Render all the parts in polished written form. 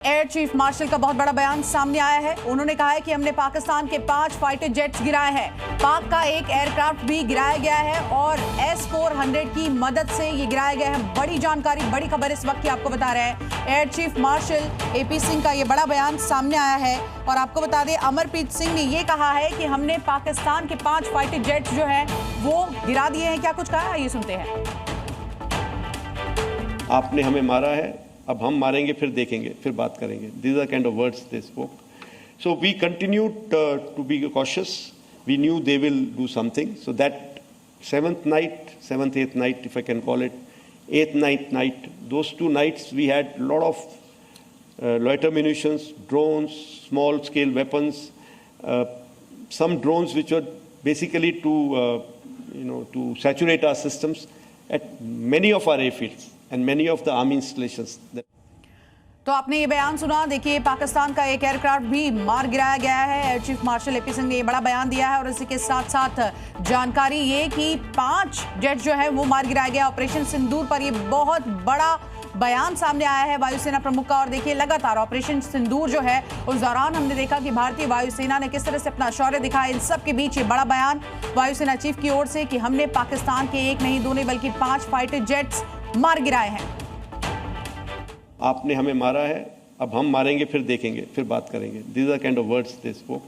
Air chief marshal का बहुत बड़ा बयान सामने आया है। उन्होंने कहा है कि हमने पाकिस्तान के 5 फाइटर जेट्स गिराए हैं। पाक का एक एयरक्राफ्ट भी गिराया गया है और S-400 की मदद से ये गिराया गया है। बड़ी जानकारी, बड़ी खबर इस वक्त की आपको बता रहे हैं। Air chief marshal AP Singh का ये बड़ा बयान सामने आया है और आपको बता दें, अमरप्रीत सिंह ने ये कहा है कि हमने पाकिस्तान के 5 फाइटर जेट्स जो है वो गिरा दिए हैं। क्या कुछ कहा है, ये सुनते हैं। आपने हमें मारा है, अब हम मारेंगे, फिर देखेंगे, फिर बात करेंगे. These are kind of words they spoke. So we continued to be cautious. We knew they will do something. So that 7th night, 7th, 8th night, if I can call it, 8th, 9th night, those 2 nights we had a lot of loiter munitions, drones, small scale weapons, some drones which were basically to saturate our systems at many of our airfields and many of the army installations. तो आपने ये बयान सुना। देखिए, पाकिस्तान का एक aircraft भी मार गिराया गया है। Air chief marshal AP Singh ने ये बड़ा बयान दिया है और इसी के साथ साथ जानकारी ये कि 5 जेट जो है वो मार गिराया गया ऑपरेशन सिंदूर पर। ये बहुत बड़ा बयान सामने आया है वायुसेना प्रमुख का। और देखिए, लगातार ऑपरेशन सिंदूर जो है उस दौरान हमने देखा कि भारतीय वायुसेना ने किस तरह से अपना शौर्य दिखाया। इन सब के बीच ये बड़ा बयान वायुसेना चीफ की ओर से कि हमने पाकिस्तान के 1 नहीं 2 नहीं बल्कि 5 फाइटर जेट्स मार गिराए हैं। आपने हमें मारा है, अब हम मारेंगे, फिर देखेंगे, फिर बात करेंगे. These are kind of words they spoke.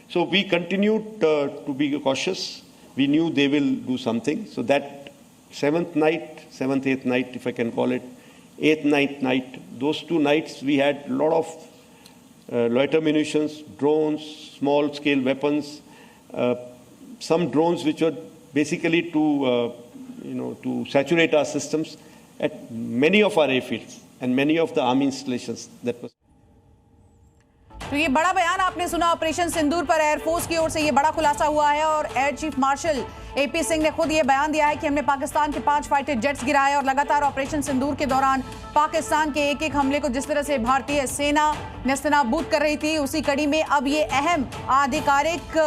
So we continued to be cautious. We knew they will do something. So that 7th night, 7th, 8th night, if I can call it, 8th, 9th night, those 2 nights we had a lot of loiter munitions, drones, small scale weapons, some drones which were basically to saturate our systems at many of our airfields and many of the army installations that was. तो ये बड़ा बयान आपने सुना। Operation सिंदूर पर air force की ओर से ये बड़ा खुलासा हुआ है और air chief marshal AP Singh ने खुद ये बयान दिया है कि हमने पाकिस्तान के 5 फाइटर जेट्स गिराए और लगातार ऑपरेशन सिंदूर के दौरान पाकिस्तान के एक हमले को जिस तरह से भारतीय सेना नेस्तनाबूद कर रही थी, उसी कड़ी में अब ये अहम आधिकारिक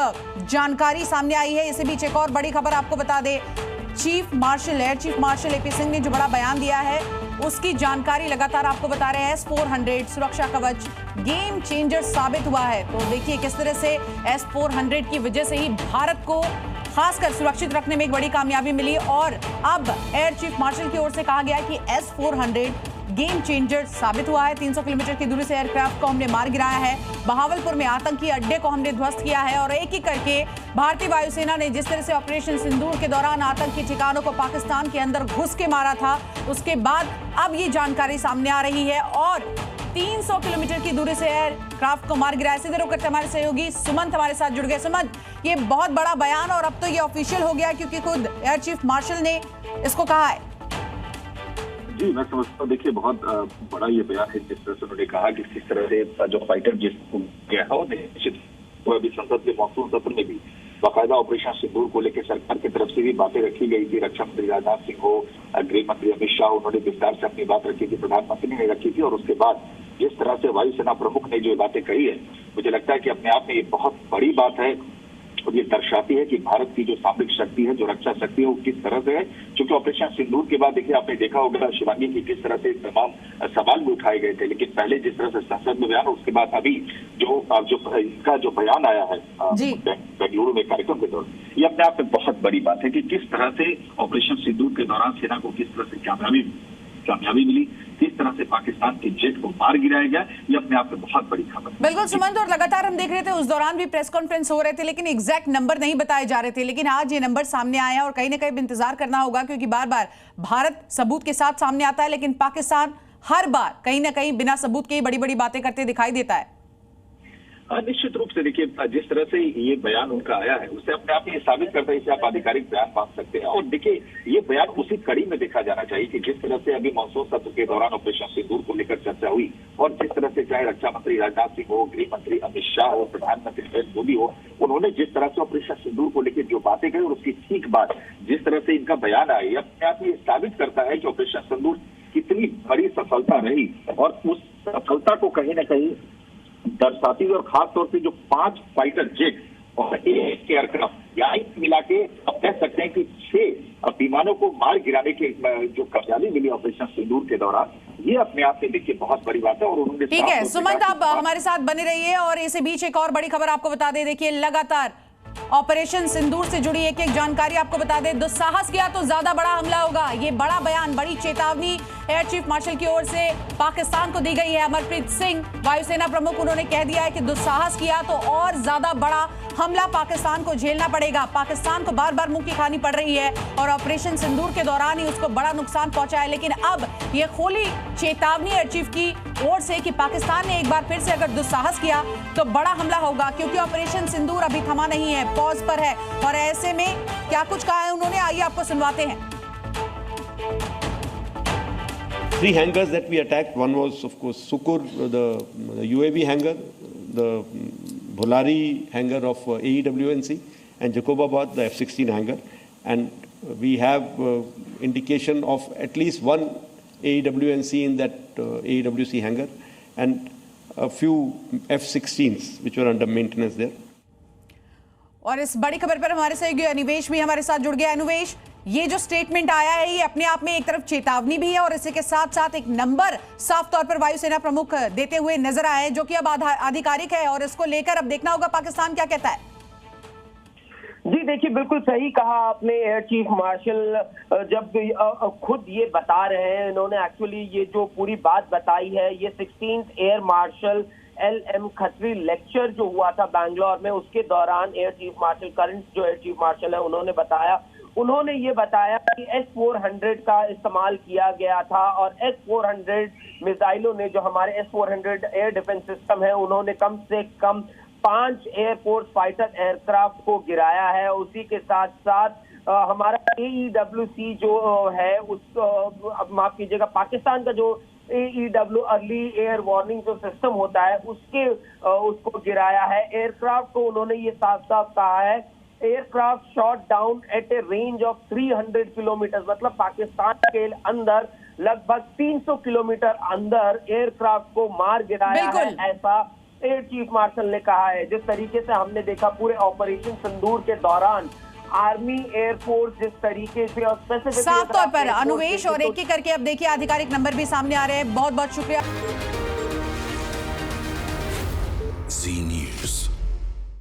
जानकारी सामने आई है। इसी बीच एक और बड़ी खबर आपको बता दें, air chief marshal AP Singh ने जो बड़ा बयान दिया है उसकी जानकारी लगातार आपको बता रहे हैं। S-400 सुरक्षा कवच गेम चेंजर साबित हुआ है। तो देखिए किस तरह से S-400 की वजह से ही भारत को खासकर सुरक्षित रखने में एक बड़ी कामयाबी मिली और अब एयर चीफ मार्शल की ओर से कहा गया है कि S-400 गेम चेंजर साबित हुआ है। 300 किलोमीटर की दूरी से एयरक्राफ्ट को हमने मार गिराया है। बहावलपुर में आतंकी अड्डे को हमने ध्वस्त किया है और एक एक करके भारतीय वायुसेना ने जिस तरह से ऑपरेशन सिंदूर के दौरान आतंकी ठिकानों को पाकिस्तान के अंदर घुस के मारा था, उसके बाद अब ये जानकारी सामने आ रही है और 300 किलोमीटर की दूरी से एयरक्राफ्ट को मार गिराया। सीधे रुक करते हमारे सहयोगी सुमंत हमारे साथ जुड़ गए। सुमंत, ये बहुत बड़ा बयान और अब तो ये ऑफिशियल हो गया क्योंकि खुद एयर चीफ मार्शल ने इसको कहा है। जी, मैं समझता हूँ, देखिए बहुत बड़ा ये बयान है जिस तरह से उन्होंने कहा कि किस तरह से जो फाइटर जिसको गया है निश्चित अभी संसद के मॉनसून सत्र में भी बाकायदा ऑपरेशन सिंदूर को लेकर सरकार की तरफ से भी बातें रखी गई थी। रक्षा मंत्री राजनाथ सिंह हो, गृह मंत्री अमित शाह, उन्होंने विस्तार से अपनी बात रखी थी, प्रधानमंत्री ने रखी थी और उसके बाद जिस तरह से वायुसेना प्रमुख ने जो बातें कही है, मुझे लगता है कि अपने आप में ये बहुत बड़ी बात है और ये दर्शाती है कि भारत की जो सामरिक शक्ति है, जो रक्षा शक्ति है, वो किस तरह से है। क्योंकि ऑपरेशन सिंदूर के बाद देखिए आपने देखा होगा शिवांगी की किस तरह से तमाम सवाल भी उठाए गए थे, लेकिन पहले जिस तरह से संसद में बयान, उसके बाद अभी इसका जो बयान आया है बेंगलुरु में कार्यक्रम के दौरान, ये अपने आप में बहुत बड़ी बात है कि किस तरह से ऑपरेशन सिंदूर के दौरान सेना को किस तरह से कामयाबी मिली, किस तरह से पाकिस्तान के जेट को मार गिराया गया। ये अपने आप में बहुत बड़ी खबर। बिल्कुल सुमंत, और लगातार हम देख रहे थे उस दौरान भी प्रेस कॉन्फ्रेंस हो रहे थे लेकिन एग्जैक्ट नंबर नहीं बताए जा रहे थे, लेकिन आज ये नंबर सामने आए हैं और कहीं ना कहीं इंतजार करना होगा क्योंकि बार बार भारत सबूत के साथ सामने आता है लेकिन पाकिस्तान हर बार कहीं ना कहीं बिना सबूत के बड़ी बड़ी बातें करते दिखाई देता है। निश्चित रूप से देखिए जिस तरह से ये बयान उनका आया है उससे अपने आप ये साबित करता है, इसे आप आधिकारिक बयान मान सकते हैं। और देखिए ये बयान उसी कड़ी में देखा जाना चाहिए कि जिस तरह से अभी मॉनसून सत्र के दौरान ऑपरेशन सिंदूर को लेकर चर्चा हुई और जिस तरह से चाहे रक्षा मंत्री राजनाथ सिंह हो, गृह मंत्री अमित शाह हो, प्रधानमंत्री नरेंद्र मोदी हो, उन्होंने जिस तरह से ऑपरेशन सिंदूर को लेकर जो बातें कही और उसकी ठीक बात जिस तरह से इनका बयान आया, अपने आप ये साबित करता है कि ऑपरेशन सिंदूर कितनी बड़ी सफलता रही और उस सफलता को कहीं ना कहीं दर्शाती है। और खासतौर से जो 5 फाइटर जेट और 1 एयरक्राफ्ट यहाँ मिला के अब कह सकते हैं कि 6 विमानों को मार गिराने के जो कामयाबी मिली ऑपरेशन सिंदूर के दौरान, ये अपने आप में देखिए बहुत बड़ी बात है। और उन्होंने ठीक है सुमंत, आप हमारे साथ बने रहिए और इसी बीच एक और बड़ी खबर आपको बता दें। देखिए लगातार ऑपरेशन सिंदूर से जुड़ी एक एक जानकारी आपको बता दें। दुस्साहस किया तो ज्यादा बड़ा हमला होगा, ये बड़ा बयान, बड़ी चेतावनी एयर चीफ मार्शल की ओर से पाकिस्तान को दी गई है। अमरप्रीत सिंह वायुसेना प्रमुख, उन्होंने कह दिया है कि दुस्साहस किया तो और ज्यादा बड़ा हमला पाकिस्तान को झेलना पड़ेगा। पाकिस्तान को बार बार मुंह की खानी पड़ रही है और ऑपरेशन सिंदूर के दौरान ही उसको बड़ा नुकसान पहुंचा है। लेकिन अब यह खुली चेतावनी एयर चीफ की ओर से कि पाकिस्तान ने एक बार फिर से अगर दुस्साहस किया तो बड़ा हमला होगा, क्योंकि ऑपरेशन सिंदूर अभी थमा नहीं है, पॉज पर है। और ऐसे में क्या कुछ कहा है उन्होंने, आइए आपको सुनवाते हैं। 3 hangars that we attacked. One was, of course, Sukur, the UAV hangar, the Bholari hangar of AEWNC, and Jacobabad, the F-16 hangar. And we have indication of at least one AEWNC in that AEWC hangar, and a few F-16s which were under maintenance there. और इस बड़ी खबर पर हमारे सहयोगी अनिवेश भी हमारे साथ जुड़ गया। अनिवेश, ये जो स्टेटमेंट आया है ये अपने आप में एक तरफ चेतावनी भी है और इसी के साथ साथ एक नंबर साफ तौर पर वायुसेना प्रमुख देते हुए नजर आए, जो कि अब आधिकारिक है और इसको लेकर अब देखना होगा पाकिस्तान क्या कहता है। जी देखिए, बिल्कुल सही कहा आपने। एयर चीफ मार्शल जब खुद ये बता रहे हैं, इन्होंने एक्चुअली ये जो पूरी बात बताई है, ये 16th air marshal LM Khatri lecture जो हुआ था बैंगलोर में, उसके दौरान एयर चीफ मार्शल, करंट जो एयर चीफ मार्शल है, उन्होंने ये बताया कि S-400 का इस्तेमाल किया गया था और S-400 मिसाइलों ने, जो हमारे S-400 एयर डिफेंस सिस्टम है, उन्होंने कम से कम 5 एयरफोर्स फाइटर एयरक्राफ्ट को गिराया है। उसी के साथ साथ हमारा AEWC जो है, उस माफ कीजिएगा, पाकिस्तान का जो AEW अर्ली एयर वार्निंग जो सिस्टम होता है, उसको गिराया है। एयरक्राफ्ट को उन्होंने ये साफ साफ कहा है, aircraft shot down at a range of 300 kilometre, मतलब पाकिस्तान के अंदर लगभग 300 किलोमीटर अंदर एयरक्राफ्ट को मार गिराया है, ऐसा एयर चीफ मार्शल ने कहा है। जिस तरीके से हमने देखा पूरे ऑपरेशन सिंदूर के दौरान आर्मी, एयरफोर्स जिस तरीके से और साफ तौर पर अनुवेश, और एक एक करके अब देखिए आधिकारिक नंबर भी सामने आ रहे हैं। बहुत बहुत शुक्रिया।